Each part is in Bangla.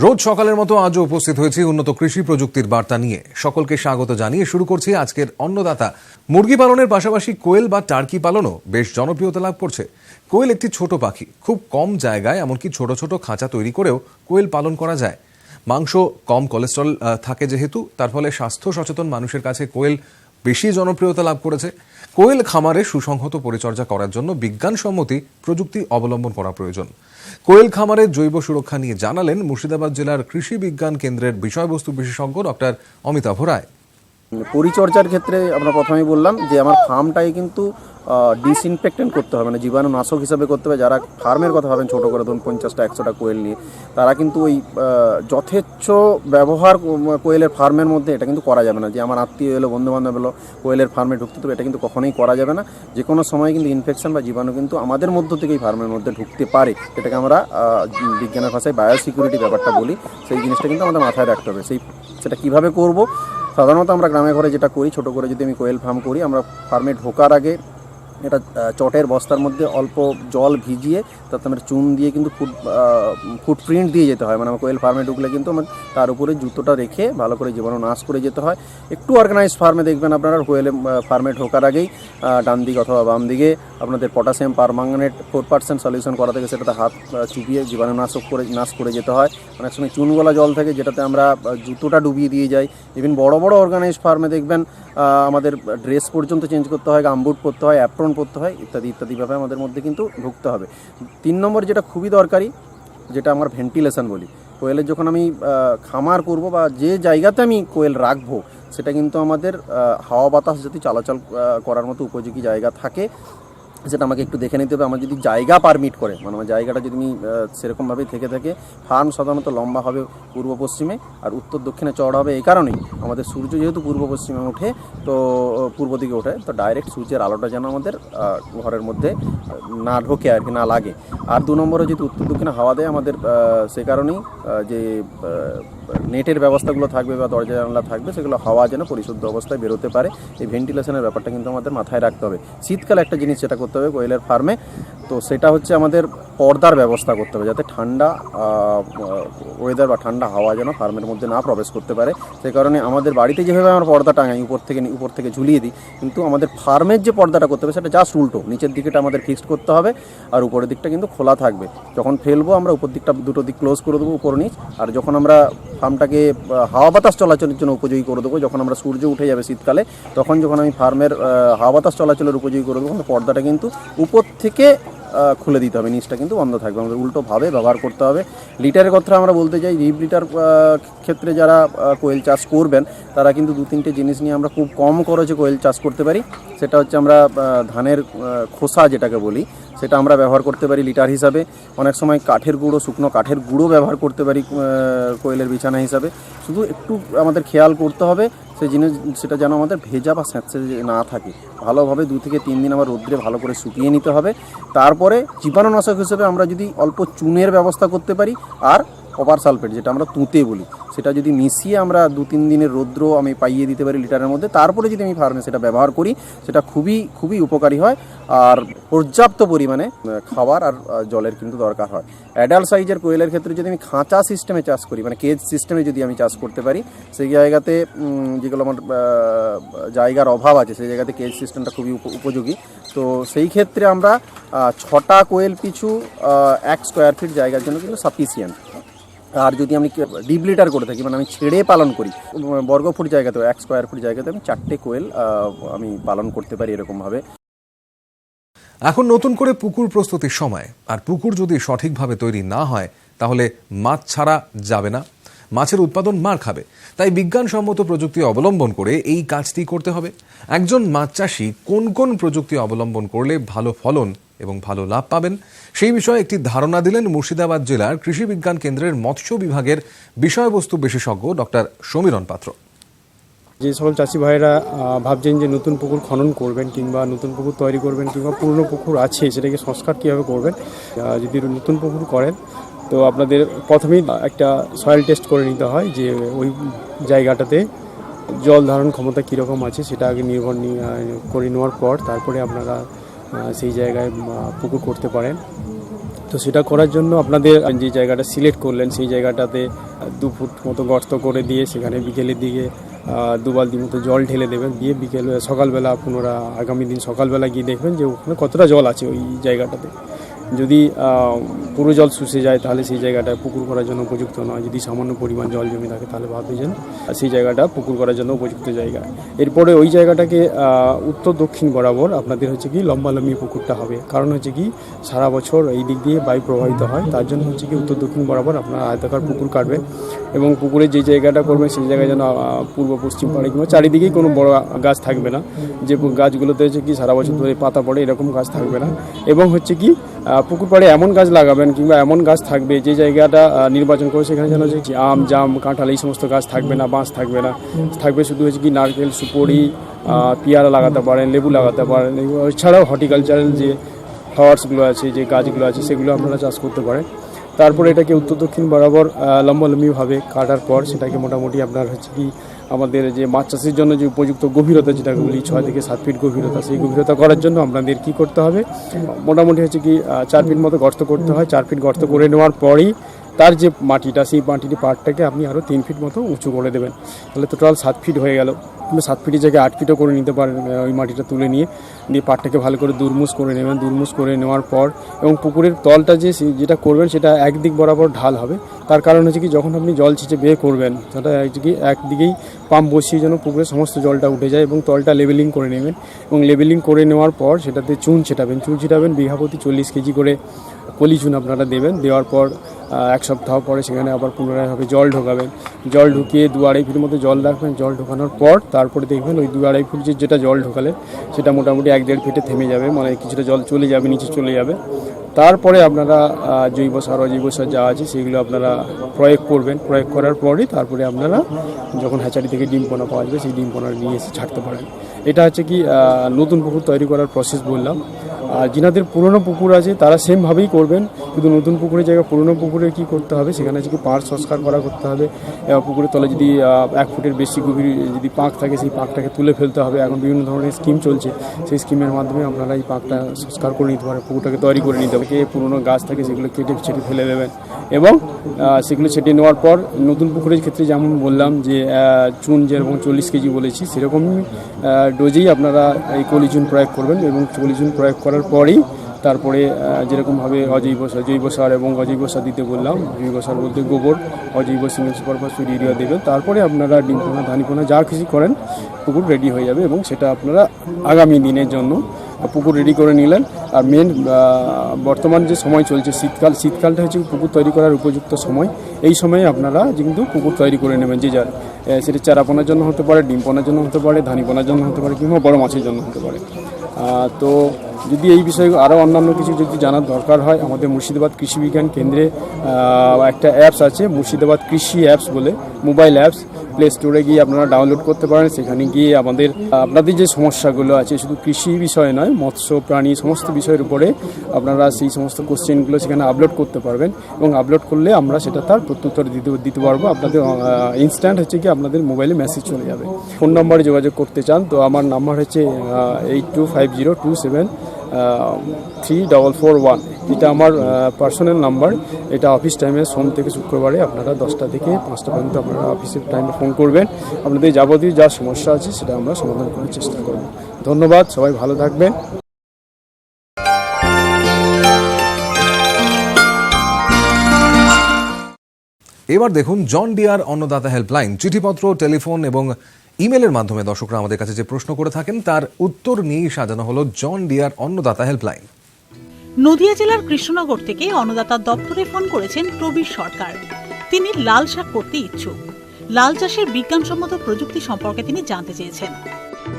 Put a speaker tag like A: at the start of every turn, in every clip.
A: রোজ সকালের মতো আজও উপস্থিত হয়েছে উন্নত কৃষি প্রযুক্তির বার্তা নিয়ে। সকলকে স্বাগত জানিয়ে শুরু করছি আজকের অন্নদাতা। মুরগি পালনের পাশাপাশি কোয়েল বা টার্কি পালনও বেশ জনপ্রিয়তা লাভ করছে। কোয়েল একটি ছোট পাখি, খুব কম জায়গায় এমনকি ছোট ছোট খাঁচা তৈরি করেও কোয়েল পালন করা যায়। মাংস কম কোলেস্ট্রল থাকে যেহেতু, তার ফলে স্বাস্থ্য সচেতন মানুষের কাছে কোয়েল বেশি জনপ্রিয়তা লাভ করেছে। কোয়েল খামারে সুসংহত পরিচর্যা করার জন্য বিজ্ঞানসম্মতি প্রযুক্তি অবলম্বন করা প্রয়োজন। কোয়েল খামারের জৈব সুরক্ষা নিয়ে জানালেন মুর্শিদাবাদ জেলার কৃষি বিজ্ঞান কেন্দ্রের বিষয়বস্তু বিশেষজ্ঞ ডক্টর অমিতাভ রায়।
B: পরিচর্যার ক্ষেত্রে আমরা প্রথমেই বললাম যে আমার ফার্মটাই কিন্তু ডিসইনফেক্টেন্ট করতে হবে, মানে জীবাণুনাশক হিসাবে করতে হবে। যারা ফার্মের কথা ভাবেন ছোটো করে ধরুন 50টা 100টা কোয়েল নিয়ে, তারা কিন্তু ওই যথেচ্ছ ব্যবহার কোয়েলের ফার্মের মধ্যে এটা কিন্তু করা যাবে না। যে আমার আত্মীয় এলো, বন্ধুবান্ধব এলো, কোয়েলের ফার্মে ঢুকতে হবে, এটা কিন্তু কখনোই করা যাবে না। যে কোনো সময় কিন্তু ইনফেকশন বা জীবাণু কিন্তু আমাদের মধ্য থেকেই ফার্মের মধ্যে ঢুকতে পারে। এটাকে আমরা বিজ্ঞানের ভাষায় বায়োসিকিউরিটি ব্যাপারটা বলি। সেই জিনিসটা কিন্তু আমাদের মাথায় রাখতে হবে। সেটা কীভাবে করব? সাধারণত আমরা গ্রামে ঘরে যেটা করি, ছোটো করে যদি আমি কোয়েল ফার্ম করি, আমরা ফার্মে ঢোকার আগে এটা চটের বস্তার মধ্যে অল্প জল ভিজিয়ে তাতে আমরা চুন দিয়ে কিন্তু ফুটপ্রিন্ট দিয়ে যেতে হয়। মানে আমার কোয়েল ফার্মে ঢুকলে কিন্তু আমার তার উপরে জুতোটা রেখে ভালো করে জীবাণু নাশ করে যেতে হয়। একটু অর্গানাইজ ফার্মে দেখবেন আপনারা কোয়েল ফার্মে ঢোকার আগেই ডান দিকে অথবা বাম দিকে আপনাদের পটাশিয়াম পারম্যাঙ্গানেট 4% সলিউশন করা থেকে সেটাতে হাত চুপিয়ে জীবাণু নাশ করে যেতে হয়। অনেক সময় চুনগলা জল থাকে যেটাতে আমরা জুতোটা ডুবিয়ে দিয়ে যাই। ইভেন বড় বড় অর্গানাইজ ফার্মে দেখবেন আমাদের ড্রেস পর্যন্ত চেঞ্জ করতে হয়, গামবুট পরতে হয়, অ্যাপ্রন পরতে হয়, ইত্যাদি ইত্যাদিভাবে আমাদের মধ্যে কিন্তু ঢুকতে হবে। 3 নম্বর যেটা খুবই দরকারি, যেটা আমার ভেন্টিলেশন বলি। কোয়েলের যখন আমি খামার করব বা যে জায়গাতে আমি কোয়েল রাখবো, সেটা কিন্তু আমাদের হাওয়া বাতাস যদি চলাচল করার মতো উপযোগী জায়গা থাকে, সেটা আমাকে একটু দেখে নিতে হবে। আমার যদি জায়গা পারমিট করে, মানে আমার জায়গাটা যদি আমি সেরকমভাবেই থেকে ফার্ম সাধারণত লম্বা হবে পূর্ব পশ্চিমে আর উত্তর দক্ষিণে চওড়া হবে। এই কারণেই আমাদের সূর্য যেহেতু পূর্ব পশ্চিমে ওঠে, তো পূর্ব দিকে ওঠে, তো ডাইরেক্ট সূর্যের আলোটা যেন আমাদের ঘরের মধ্যে না ঢোকে আর কি, না লাগে। আর 2 নম্বরে যদি উত্তর দক্ষিণে হাওয়া দেয় আমাদের, সে কারণেই যে নেটের ব্যবস্থাগুলো থাকবে বা দরজা জানলা থাকবে, সেগুলো হাওয়া যেন পরিশুদ্ধ অবস্থায় বেরোতে পারে। এই ভেন্টিলেশনের ব্যাপারটা কিন্তু আমাদের মাথায় রাখতে হবে। শীতকালে একটা জিনিস যেটা করতে হবে কোয়েলের ফার্মে, তো সেটা হচ্ছে আমাদের পর্দার ব্যবস্থা করতে হবে, যাতে ঠান্ডা ওয়েদার বা ঠান্ডা হাওয়া যেন ফার্মের মধ্যে না প্রবেশ করতে পারে। সেই কারণে আমাদের বাড়িতে যেভাবে আমরা পর্দা টাঙাই উপর থেকে ঝুলিয়ে দিই, কিন্তু আমাদের ফার্মের যে পর্দাটা করতে হবে সেটা জাস্ট উল্টো। নিচের দিকটা আমাদের ফিক্সড করতে হবে আর উপরের দিকটা কিন্তু খোলা থাকবে। যখন ফেলবো আমরা উপর দিকটা দুটো দিক ক্লোজ করে দেবো, উপর নিচ। আর যখন আমরা ফার্মটাকে হাওয়া বাতাস চলাচলের জন্য উপযোগী করে দেবো, যখন আমরা সূর্য উঠে যাবে শীতকালে, তখন যখন আমি ফার্মের হাওয়া বাতাস চলাচলের উপযোগী করে দেবো, পর্দাটা কিন্তু উপর থেকে খুলে দিতে হবে, নিচটা কিন্তু বন্ধ থাকবে। আমাদের উল্টোভাবে ব্যবহার করতে হবে। লিটারের কথা আমরা বলতে চাই, রিপ লিটার ক্ষেত্রে যারা কোয়েল চাষ করবেন, তারা কিন্তু 2-3টে জিনিস নিয়ে আমরা খুব কম খরচে কোয়েল চাষ করতে পারি। সেটা হচ্ছে আমরা ধানের খোসা যেটাকে বলি, সেটা আমরা ব্যবহার করতে পারি লিটার হিসাবে। অনেক সময় কাঠের গুঁড়ো, শুকনো কাঠের গুঁড়ো ব্যবহার করতে পারি কোয়েলের বিছানা হিসাবে। শুধু একটু আমাদের খেয়াল করতে হবে সেই জিনিস, সেটা যেন আমাদের ভেজা বা স্যাঁতসে না থাকে। ভালোভাবে 2 থেকে 3 দিন আবার রোদ্রে ভালো করে শুকিয়ে নিতে হবে। তারপরে জীবাণুনাশক হিসেবে আমরা যদি অল্প চুনের ব্যবস্থা করতে পারি, আর কপার সালফেট যেটা আমরা তুঁতে বলি, সেটা যদি মিশিয়ে আমরা 2-3 দিনের রৌদ্র আমি পাইয়ে দিতে পারি লিটারের মধ্যে, তারপরে যদি আমি ফার্মে সেটা ব্যবহার করি, সেটা খুবই খুবই উপকারী হয়। আর পর্যাপ্ত পরিমাণে খাবার আর জলের কিন্তু দরকার হয়। অ্যাডাল্ট সাইজের কোয়েলের ক্ষেত্রে যদি আমি খাঁচা সিস্টেমে চাষ করি, মানে কেজ সিস্টেমে যদি আমি চাষ করতে পারি, সেই জায়গাতে যেগুলো আমার জায়গার অভাব আছে, সেই জায়গাতে কেজ সিস্টেমটা খুবই উপযোগী। তো সেই ক্ষেত্রে আমরা 6টা কোয়েল পিছু 1 স্কোয়ার ফিট জায়গার জন্য কিন্তু সাফিসিয়েন্ট। আর যদি আমি ডিপ লিটার করে থাকি, মানে আমি ছেড়ে পালন করি, বর্গফুট জায়গাতে 1 স্কোয়ার ফুট জায়গাতে আমি 4টে কোয়েল আমি পালন করতে পারি এরকমভাবে।
A: এখন নতুন করে পুকুর প্রস্তুতির সময়, আর পুকুর যদি সঠিকভাবে তৈরি না হয় তাহলে মাছ ছাড়া যাবে না, মাছের উৎপাদন মার খাবে। তাই বিজ্ঞানসম্মত প্রযুক্তি অবলম্বন করে এই কাজটি করতে হবে। একজন মাছ চাষি কোন কোন প্রযুক্তি অবলম্বন করলে ভালো ফলন এবং ভালো লাভ পাবেন, সেই বিষয়ে একটি ধারণা দিলেন মুর্শিদাবাদ জেলার কৃষি বিজ্ঞান কেন্দ্রের মৎস্য বিভাগের বিষয়বস্তু বিশেষজ্ঞ ডক্টর সমীরণ পাত্র।
C: যে সকল চাষি ভাইরা ভাবছেন যে নতুন পুকুর খনন করবেন কিংবা নতুন পুকুর তৈরি করবেন, কিংবা পুরনো পুকুর আছে সেটাকে সংস্কার কীভাবে করবেন, যদি নতুন পুকুর করেন, তো আপনাদের প্রথমেই একটা সয়েল টেস্ট করে নিতে হয় যে ওই জায়গাটাতে জল ধারণ ক্ষমতা কীরকম আছে, সেটা আগে নির্ভর করে নেওয়ার পর তারপরে আপনারা সেই জায়গায় পুকুর করতে পারেন। তো সেটা করার জন্য আপনাদের যে জায়গাটা সিলেক্ট করলেন, সেই জায়গাটাতে 2 ফুট মতো গর্ত করে দিয়ে সেখানে বিকেলের দিকে 2 বালতি মতো জল ঢেলে দেবেন, দিয়ে সকালবেলা পুনরায় আগামী দিন সকালবেলা গিয়ে দেখবেন যে ওখানে কতটা জল আছে ওই জায়গাটাতে। যদি পুরো জল শুষে যায় তাহলে সেই জায়গাটা পুকুর করার জন্য উপযুক্ত নয়। যদি সামান্য পরিমাণ জল জমে থাকে তাহলে ভাববেন সেই জায়গাটা পুকুর করার জন্য উপযুক্ত জায়গা। এরপরে ওই জায়গাটাকে উত্তর দক্ষিণ বরাবর আপনাদের হচ্ছে কি লম্বালম্বি পুকুরটা হবে। কারণ হচ্ছে কি সারা বছর এই দিক দিয়ে বায়ু প্রবাহিত হয়, তার জন্য হচ্ছে কি উত্তর দক্ষিণ বরাবর আপনারা আয়তাকার পুকুর কাটবেন এবং পুকুরে যে জায়গাটা করবেন সেই জায়গায় যেন পূর্ব পশ্চিম পাড়ে কিংবা চারিদিকেই কোনো বড় গাছ থাকবে না, যে গাছগুলোতে হচ্ছে কি সারা বছর ধরে পাতা পড়ে এরকম গাছ থাকবে না। এবং হচ্ছে কি পুকুর পাড়ে এমন গাছ লাগাবেন কিংবা এমন গাছ থাকবে যে জায়গাটা নির্বাচন করে সেখানে যেন হচ্ছে আম, জাম, কাঁঠাল এই সমস্ত গাছ থাকবে না, বাঁশ থাকবে না, থাকবে শুধু হচ্ছে কি নারকেল, সুপারি, পেয়ারা লাগাতে পারেন, লেবু লাগাতে পারেন। এছাড়াও হর্টিকালচারাল যে ফ্লাওয়ার্সগুলো আছে, যে গাছগুলো আছে সেগুলো আপনারা চাষ করতে পারেন। তারপরে এটাকে উত্তর দক্ষিণ বরাবর লম্বালম্বিভাবে কাটার পর সেটাকে মোটামুটি আপনার হচ্ছে কি আমাদের যে মাছ চাষের জন্য যে উপযুক্ত গভীরতা যেটাকে বলি 6 থেকে 7 ফিট গভীরতা, সেই গভীরতা করার জন্য আপনাদের কি করতে হবে, মোটামুটি হচ্ছে কি 4 ফিট মতো গর্ত করতে হয়। 4 ফিট গর্ত করে নেওয়ার পরেই তার যে মাটিটা সেই মাটির পাড়টাকে আপনি আরও 3 ফিট মতো উঁচু করে দেবেন, তাহলে টোটাল 7 ফিট হয়ে গেল। কিংবা 7 ফিটের জায়গায় 8 ফিটও করে নিতে পারেন। ওই মাটিটা তুলে নিয়ে পাড়টাকে ভালো করে দুরমুস করে নেবেন। দুরমুস করে নেওয়ার পর এবং পুকুরের তলটা যেটা করবেন সেটা একদিক বরাবর ঢাল হবে। তার কারণ হচ্ছে কি যখন আপনি জল ছিঁচে বের করবেন সেটা একদিকেই পাম্প বসিয়ে যেন পুকুরের সমস্ত জলটা উঠে যায় এবং তলটা লেভেলিং করে নেবেন। এবং লেভেলিং করে নেওয়ার পর সেটাতে চুন ছিটাবেন বিঘা প্রতি 40 কেজি করে পলি চুন আপনারা দেবেন। দেওয়ার পর 1 সপ্তাহ পরে সেখানে আবার পুনরায়ভাবে জল ঢোকাবেন। জল ঢুকিয়ে 2-2.5 ফিট মতো জল রাখবেন। জল ঢোকানোর পর তারপরে দেখবেন ওই 2-2.5 ফুট যেটা জল ঢোকালে সেটা মোটামুটি 1-1.5 ফিটে থেমে যাবে, মানে কিছুটা জল চলে যাবে, নিচে চলে যাবে। তারপরে আপনারা জৈব সার অজৈব সার যা আছে সেগুলো আপনারা প্রয়োগ করবেন। প্রয়োগ করার পরই তারপরে আপনারা যখন হ্যাচারি থেকে ডিম পোনা পাওয়া যাবে সেই ডিম পোনা নিয়ে এসে ছাড়তে পারেন। এটা হচ্ছে কি নতুন পুকুর তৈরি করার প্রসেস বললাম। আর যিনাদের পুরনো পুকুর আছে তারা সেমভাবেই করবেন, শুধু নতুন পুকুরের জায়গায় পুরনো পুকুরে কী করতে হবে, সেখানে হচ্ছে কি পাড় সংস্কার করতে হবে। পুকুরের তলে যদি 1 ফুটের বেশি গভীর যদি পাঁক থাকে সেই পাঁকটাকে তুলে ফেলতে হবে। এখন বিভিন্ন ধরনের স্কিম চলছে, সেই স্কিমের মাধ্যমে আপনারা এই পাঁকটা সংস্কার করে নিতে পারেন, পুকুরটাকে তৈরি করে নিতে হবে। পুরনো গাছ থাকে সেগুলো কেটে ছেটে ফেলে দেবেন এবং সেগুলো ছেটে নেওয়ার পর নতুন পুকুরের ক্ষেত্রে যেমন বললাম যে চুন যেরকম 40 কেজি বলেছি সেরকমই ডোজেই আপনারা এই কলি চুন প্রয়োগ করবেন এবং কলি চুন প্রয়োগ করার পরেই তারপরে যেরকমভাবে জৈব সার এবং অজৈব সার দিতে বললাম, জৈব সার বলতে গোবর, অজৈব সিমেন্ট সুপার ফসফেট ইউরিয়া দেবেন। তারপরে আপনারা ডিম পোনা ধানি পোনা যা কিছু করেন পুকুর রেডি হয়ে যাবে এবং সেটা আপনারা আগামী দিনের জন্য পুকুর রেডি করে নিলেন। আর মেন বর্তমান যে সময় চলছে শীতকালটা হচ্ছে পুকুর তৈরি করার উপযুক্ত সময়। এই সময়ে আপনারা কিন্তু পুকুর তৈরি করে নেবেন, যে যার সেটা চারা পোনার জন্য হতে পারে, ডিম পোনার জন্য হতে পারে, ধানি পোনার জন্য হতে পারে কিংবা বড় মাছের জন্য হতে পারে। তো যদি এই বিষয়ে আরও অন্যান্য কিছু যদি জানার দরকার হয়, আমাদের মুর্শিদাবাদ কৃষি বিজ্ঞান কেন্দ্রে একটা অ্যাপস আছে, মুর্শিদাবাদ কৃষি অ্যাপস বলে, মোবাইল অ্যাপস। প্লে স্টোরে গিয়ে আপনারা ডাউনলোড করতে পারেন। সেখানে গিয়ে আপনাদের যে সমস্যাগুলো আছে শুধু কৃষি বিষয় নয়, মৎস্য প্রাণী সমস্ত বিষয়ের উপরে আপনারা সেই সমস্ত কোশ্চেনগুলো সেখানে আপলোড করতে পারবেন এবং আপলোড করলে আমরা সেটা তার প্রত্যুত্তর দিতে পারবো। আপনাদের ইনস্ট্যান্ট হচ্ছে কি আপনাদের মোবাইলে মেসেজ চলে যাবে। ফোন নম্বরে যোগাযোগ করতে চান তো আমার নাম্বার হচ্ছে 8250273441। এটা আমার পার্সোনাল নাম্বার। এটা অফিস টাইমে সোম থেকে শুক্রবারে আপনারা 10টা থেকে 5টা পর্যন্ত আপনারা অফিসের টাইমে ফোন করবেন। আপনাদের যাবতীয় যা সমস্যা আছে সেটা আমরা সমাধান করার চেষ্টা করব। ধন্যবাদ, সবাই ভালো থাকবেন।
A: এবার দেখুন জন ডিয়ার অন্নদাতা হেল্পলাইন। চিঠিপত্র, টেলিফোন এবং ইমেলের মাধ্যমে দর্শকরা আমাদের কাছে যে প্রশ্ন করে থাকেন তার উত্তর নিয়েই সাজানো হলো জন ডিয়ার অন্নদাতা হেল্পলাইন।
D: নদিয়া জেলার কৃষ্ণনগর থেকে অন্নদাতা দপ্তরে ফোন করেছেন প্রবীর সরকার। তিনি লাল শাক করতে ইচ্ছুক। লাল চাষের বিজ্ঞানসম্মত প্রযুক্তি সম্পর্কে তিনি জানতে চেয়েছেন।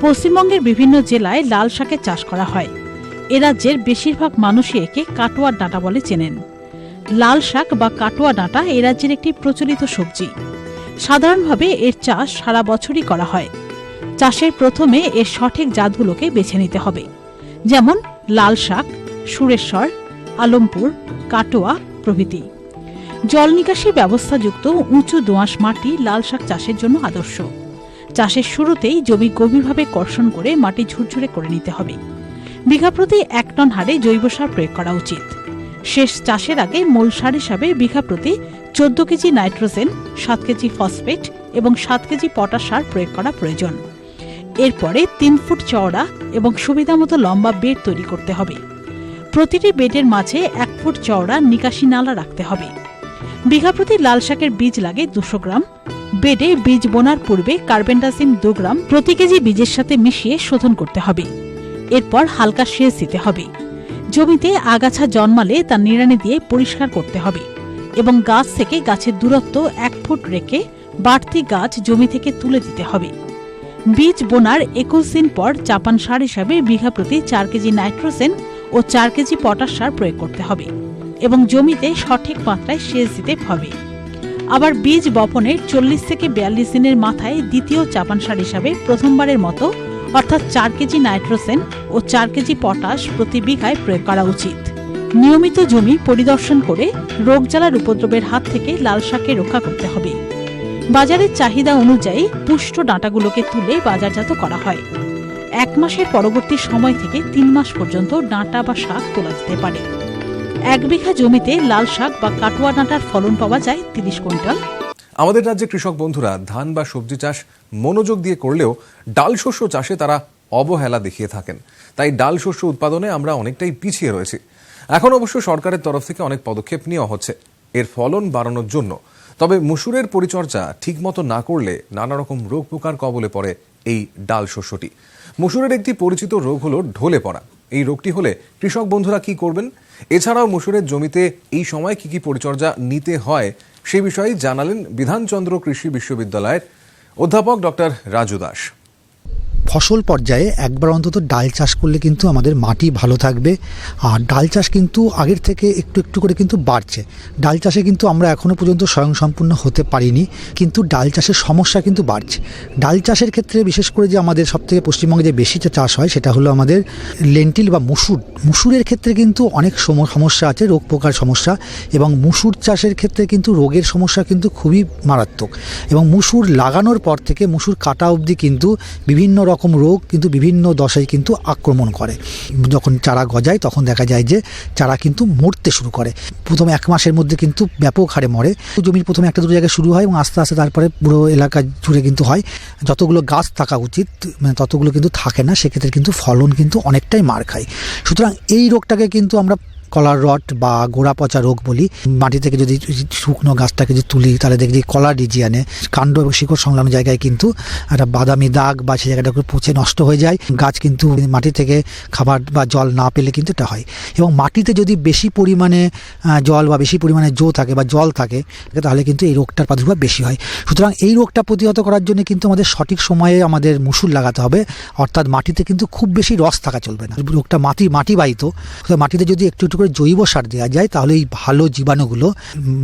D: পশ্চিমবঙ্গের বিভিন্ন জেলায় লাল শাকের চাষ করা হয়। এ রাজ্যের বেশিরভাগ মানুষই একে কাটোয়ার ডাঁটা বলে চেনেন। লাল শাক বা কাটোয়া ডাঁটা এ রাজ্যের একটি প্রচলিত সবজি। সাধারণভাবে এর চাষ সারা বছরই করা হয়। চাষের প্রথমে এর সঠিক জাতগুলোকে বেছে নিতে হবে, যেমন লাল শাক, সুরেশ্বর, আলমপুর, কাটোয়া প্রভৃতি। জল নিকাশি ব্যবস্থাযুক্ত উঁচু দোআঁশ মাটি লাল শাক চাষের জন্য আদর্শ। চাষের শুরুতেই জমি গভীরভাবে কর্ষণ করে মাটি ঝুরঝুরে করে নিতে হবে। বিঘা প্রতি 1 টন হারে জৈব সার প্রয়োগ করা উচিত। শেষ চাষের আগে মূল সার হিসাবে বিঘা প্রতি 14 কেজি নাইট্রোজেন, 7 কেজি ফসফেট এবং 7 কেজি পটাশ সার প্রয়োগ করা প্রয়োজন। এরপরে 3 ফুট চওড়া এবং সুবিধামতো লম্বা বেড তৈরি করতে হবে। প্রতিটি বেডের মাঝে 1 ফুট চওড়া নিকাশি নালা রাখতে হবে। বিঘা প্রতি লাল শাকের বীজ লাগে 200 গ্রাম। বেডে বীজ বোনার পূর্বে কার্বেন্ডাজিম 2 গ্রাম প্রতি কেজি বীজের সাথে মিশিয়ে শোধন করতে হবে। এরপর হালকা সেচ দিতে হবে। জমিতে আগাছা জন্মালে তা নিড়ানি দিয়ে পরিষ্কার করতে হবে এবং গাছ থেকে গাছের দূরত্ব 1 ফুট রেখে বাড়তি গাছ জমি থেকে তুলে দিতে হবে। বীজ বোনার 21 দিন পর চাপান সার হিসাবে বিঘা প্রতি 4 কেজি নাইট্রোজেন ও 4 কেজি পটাশ সার প্রয়োগ করতে হবে এবং জমিতে সঠিক মাত্রায় সেচ দিতে হবে। আবার বীজ বপনের 40 থেকে 42 দিনের মাথায় দ্বিতীয় চাপান সার হিসাবে প্রথমবারের মতো অর্থাৎ 4 কেজি নাইট্রোজেন ও 4 কেজি পটাশ প্রতি বিঘায় প্রয়োগ করা উচিত। নিয়মিত জমি পরিদর্শন করে রোগজ্বালার উপদ্রবের হাত থেকে লাল শাককে রক্ষা করতে হবে। বাজারের চাহিদা অনুযায়ী পুষ্ট ডাঁটাগুলোকে তুলে বাজারজাত করা হয়। 1 মাসের পরবর্তী সময় থেকে 3 মাস পর্যন্ত ডাঁটা বা শাক তোলা যেতে পারে। 1 বিঘা জমিতে লাল শাক বা কাটুয়া ডাঁটার ফলন পাওয়া যায় 30 কুইন্টাল।
A: আমাদের রাজ্যে কৃষক বন্ধুরা ধান বা সবজি চাষ মনোযোগ দিয়ে করলেও ডাল শস্য চাষে তারা অবহেলা দেখিয়ে থাকেন। তাই ডাল শস্য উৎপাদনে আমরা অনেকটাই পিছিয়ে রয়েছি। এখন অবশ্য সরকারের তরফ থেকে অনেক পদক্ষেপ নেওয়া হচ্ছে এর ফলন বাড়ানোর জন্য। তবে মসুরের পরিচর্যা ঠিকমতো না করলে নানা রকম রোগ পোকার কবলে পড়ে এই ডাল শস্যটি। মসুরের একটি পরিচিত রোগ হলো ঢলে পড়া। এই রোগটি হলে কৃষক বন্ধুরা কি করবেন? এছাড়াও মসুরের জমিতে এই সময় কি পরিচর্যা নিতে হয় সে বিষয়ে জানালেন বিধানচন্দ্র কৃষি বিশ্ববিদ্যালয়ের অধ্যাপক ডক্টর রাজু দাস।
E: ফসল পর্যায়ে একবার অন্তত ডাল চাষ করলে কিন্তু আমাদের মাটি ভালো থাকবে। আর ডাল চাষ কিন্তু আগের থেকে একটু একটু করে কিন্তু বাড়ছে। ডাল চাষে কিন্তু আমরা এখনও পর্যন্ত স্বয়ংসম্পূর্ণ হতে পারিনি, কিন্তু ডাল চাষের সমস্যা কিন্তু বাড়ছে। ডাল চাষের ক্ষেত্রে বিশেষ করে যে আমাদের সবথেকে পশ্চিমবঙ্গে যে বেশি চাষ হয় সেটা হলো আমাদের লেন্টিল বা মুসুর। মুসুরের ক্ষেত্রে কিন্তু অনেক সমস্যা আছে, রোগ পোকার সমস্যা, এবং মুসুর চাষের ক্ষেত্রে কিন্তু রোগের সমস্যা কিন্তু খুবই মারাত্মক। এবং মুসুর লাগানোর পর থেকে মুসুর কাটা অবধি কিন্তু বিভিন্ন রকম রোগ কিন্তু বিভিন্ন দশায় কিন্তু আক্রমণ করে। যখন চারা গজায় তখন দেখা যায় যে চারা কিন্তু মরতে শুরু করে। প্রথম 1 মাসের মধ্যে কিন্তু ব্যাপক হারে মরে। জমির প্রথমে 1-2 জায়গায় শুরু হয় এবং আস্তে আস্তে তারপরে পুরো এলাকা জুড়ে কিন্তু হয়। যতগুলো গাছ থাকা উচিত ততগুলো কিন্তু থাকে না, সেক্ষেত্রে কিন্তু ফলন কিন্তু অনেকটাই মার খায়। সুতরাং এই রোগটাকে কিন্তু আমরা কলার রট বা গোড়া পচা রোগ বলি। মাটি থেকে যদি শুকনো গাছটাকে যদি তুলি তাহলে দেখি কলার রিজিয়ানে কাণ্ড এবং শিকড় সংলগ্ন জায়গায় কিন্তু একটা বাদামি দাগ বা সেই জায়গাটা পচে নষ্ট হয়ে যায়। গাছ কিন্তু মাটি থেকে খাবার বা জল না পেলে কিন্তু এটা হয়। এবং মাটিতে যদি বেশি পরিমাণে জল বা বেশি পরিমাণে জো থাকে বা জল থাকে তাহলে কিন্তু এই রোগটার প্রাদুর্ভাব বেশি হয়। সুতরাং এই রোগটা প্রতিহত করার জন্য কিন্তু আমাদের সঠিক সময়ে আমাদের মুসুর লাগাতে হবে। অর্থাৎ মাটিতে কিন্তু খুব বেশি রস থাকা চলবে না। রোগটা মাটিবাহিত, মাটিতে যদি একটু করে জৈব সার দেওয়া যায় তাহলে এই ভালো জীবাণুগুলো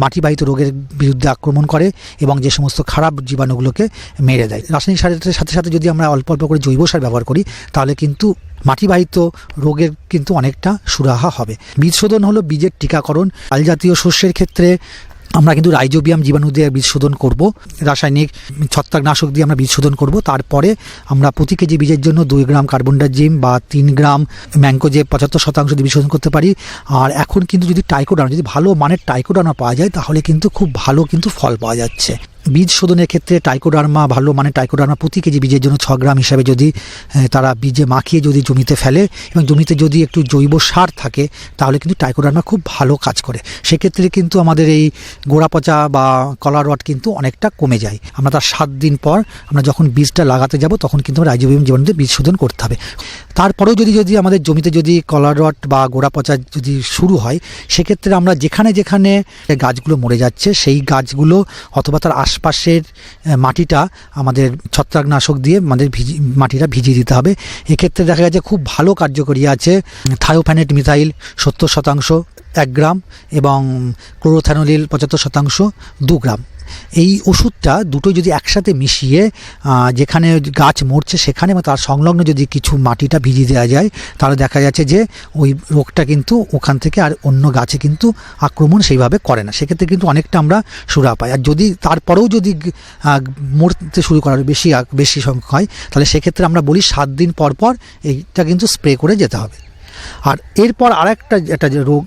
E: মাটিবাহিত রোগের বিরুদ্ধে আক্রমণ করে এবং যে সমস্ত খারাপ জীবাণুগুলোকে মেরে দেয়। রাসায়নিক সারের সাথে সাথে যদি আমরা অল্প অল্প করে জৈব সার ব্যবহার করি তাহলে কিন্তু মাটিবাহিত রোগের কিন্তু অনেকটা সুরাহা হবে। বীজ শোধন হলো বীজের টিকাকরণ। ডাল জাতীয় শস্যের ক্ষেত্রে আমরা কিন্তু রাইজোবিয়াম জীবাণু দিয়ে বীজ শোধন করব, রাসায়নিক ছত্রাকনাশক দিয়ে আমরা বীজ শোধন করব। তারপরে আমরা প্রতি কেজি বীজের জন্য 2 গ্রাম কার্বনডাজিম বা 3 গ্রাম ম্যাঙ্কোজেব 75% দিয়ে বীজ শোধন করতে পারি। আর এখন কিন্তু যদি টাইকোডার্মা, যদি ভালো মানের টাইকোডার্মা পাওয়া যায় তাহলে কিন্তু খুব ভালো কিন্তু ফল পাওয়া যাচ্ছে। বীজ শোধনের ক্ষেত্রে টাইকোডার্মা, ভালো মানের টাইকোডার্মা প্রতি কেজি বীজের জন্য 6 গ্রাম হিসাবে যদি তারা বীজে মাখিয়ে যদি জমিতে ফেলে এবং জমিতে যদি একটু জৈব সার থাকে তাহলে কিন্তু টাইকোডার্মা খুব ভালো কাজ করে। সেক্ষেত্রে কিন্তু আমাদের এই গোড়া পচা বা কলার রট কিন্তু অনেকটা কমে যায়। আমরা তার 7 দিন পর আমরা যখন বীজটা লাগাতে যাব তখন কিন্তু রাইজোবিয়াম জীবাণু দিয়ে বীজ শোধন করতে হবে। তারপরেও যদি আমাদের জমিতে যদি কলার রট বা গোড়া পচা যদি শুরু হয় সেক্ষেত্রে আমরা যেখানে যেখানে গাছগুলো মরে যাচ্ছে সেই গাছগুলো অথবা তার আশপাশের মাটিটা আমাদের ছত্রাকনাশক দিয়ে আমাদের মাটিটা ভিজিয়ে দিতে হবে। এক্ষেত্রে দেখা যাচ্ছে খুব ভালো কার্যকরী আছে থায়োফ্যানেট মিথাইল 70% 1 গ্রাম এবং ক্লোরোথ্যানোলিল 75% 2 গ্রাম। এই ওষুধটা দুটো যদি একসাথে মিশিয়ে যেখানে গাছ মরছে সেখানে বা তার সংলগ্ন যদি কিছু মাটিটা ভিজিয়ে দেওয়া যায় তাহলে দেখা যাচ্ছে যে ওই রোগটা কিন্তু ওখান থেকে আর অন্য গাছে কিন্তু আক্রমণ সেইভাবে করে না। সেক্ষেত্রে কিন্তু অনেকটা আমরা সুরাহা পাই। আর যদি তারপরেও যদি মরতে শুরু করার বেশি সংখ্যক হয় তাহলে সেক্ষেত্রে আমরা বলি 7 দিন পর পর এইটা কিন্তু স্প্রে করে যেতে হবে। আর এরপর আরেকটা একটা যে রোগ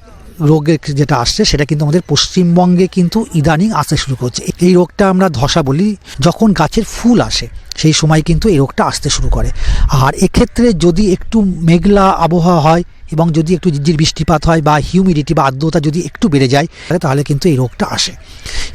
E: রোগের যেটা আসছে সেটা কিন্তু আমাদের পশ্চিমবঙ্গে কিন্তু ইদানিং আসতে শুরু করছে। এই রোগটা আমরা ধসা বলি। যখন গাছের ফুল আসে সেই সময় কিন্তু এই রোগটা আসতে শুরু করে। আর এক্ষেত্রে যদি একটু মেঘলা আবহাওয়া হয় এবং যদি একটু ঝিরঝির বৃষ্টিপাত হয় বা হিউমিডিটি বা আর্দ্রতা যদি একটু বেড়ে যায় তাহলে কিন্তু এই রোগটা আসে।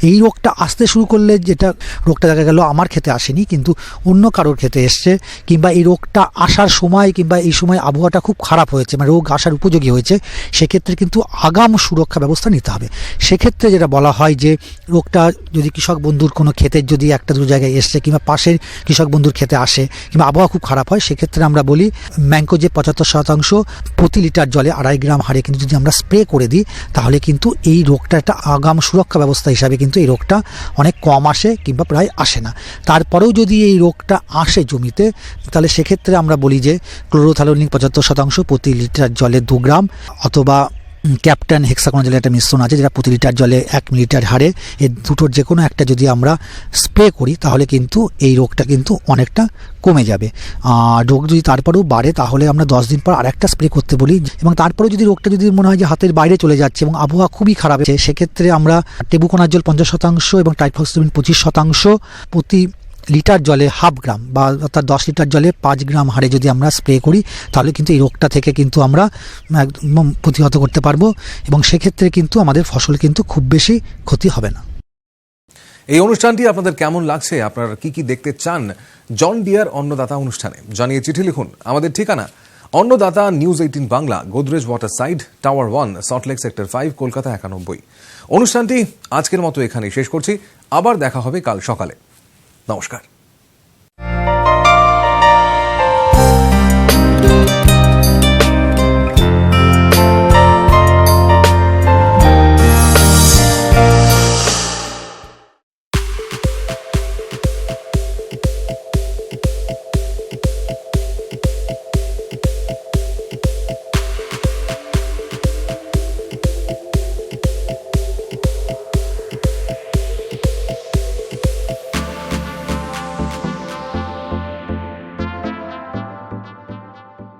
E: এই রোগটা আসতে শুরু করলে যেটা রোগটা দেখা গেল আমার ক্ষেতে আসেনি কিন্তু অন্য কারোর ক্ষেতে এসছে, কিংবা এই রোগটা আসার সময় কিংবা এই সময় আবহাওয়াটা খুব খারাপ হয়েছে, মানে রোগ আসার উপযোগী হয়েছে, সেক্ষেত্রে কিন্তু আগাম সুরক্ষা ব্যবস্থা নিতে হবে। সেক্ষেত্রে যেটা বলা হয় যে রোগটা যদি কৃষক বন্ধুর কোনো ক্ষেতের যদি একটা দু জায়গায় এসছে কিংবা পাশের কৃষক বন্ধুর ক্ষেতে আসে কিংবা আবহাওয়া খুব খারাপ হয়, সেক্ষেত্রে আমরা বলি ম্যানকোজেব 75% প্রতি লিটার জলে 2.5 গ্রাম হারে কিন্তু যদি আমরা স্প্রে করে দিই তাহলে কিন্তু এই রোগটা একটা আগাম সুরক্ষা ব্যবস্থা হিসাবে কিন্তু এই রোগটা অনেক কম আসে কিংবা প্রায় আসে না। তারপরেও যদি এই রোগটা আসে জমিতে তাহলে সেক্ষেত্রে আমরা বলি যে ক্লোরোথালোনিক 75% প্রতি লিটার জলে 2 গ্রাম অথবা ক্যাপ্টেন হেক্সাকোনাজলের একটা মিশ্রণ আছে যেটা প্রতি লিটার জলে 1 মিলিলিটার হারে, এই দুটোর যে কোনো একটা যদি আমরা স্প্রে করি তাহলে কিন্তু এই রোগটা কিন্তু অনেকটা কমে যাবে। আর রোগ যদি তারপরেও বাড়ে তাহলে আমরা 10 দিন পর আরেকটা স্প্রে করতে বলি, এবং তারপরেও যদি রোগটা যদি মনে হয় যে হাতের বাইরে চলে যাচ্ছে এবং আবহাওয়া খুবই খারাপ আছে সেক্ষেত্রে আমরা টেবুকোনাজল 50% এবং টাইফক্সিমিন 25% প্রতি লিটার জলে 1/2 গ্রাম বা অর্থাৎ 10 লিটার জলে 5 গ্রাম হারে যদি আমরা স্প্রে করি তাহলে কিন্তু এই রোগটা থেকে কিন্তু আমরা একদম প্রতিহত করতে পারবো এবং সেক্ষেত্রে কিন্তু আমাদের ফসল কিন্তু খুব বেশি ক্ষতি হবে না।
A: এই অনুষ্ঠানটি আপনাদের কেমন লাগছে, আপনারা কি কি দেখতে চান জন ডিয়ার অন্নদাতা অনুষ্ঠানে জানিয়ে চিঠি লিখুন। আমাদের ঠিকানা Annadata news 18 Bangla, Godrej water side, tower 1, Salt Lake sector 5, Kolkata 91। অনুষ্ঠানটি আজকের মতো এখানেই শেষ করছি। আবার দেখা হবে কাল সকালে। নমস্কার।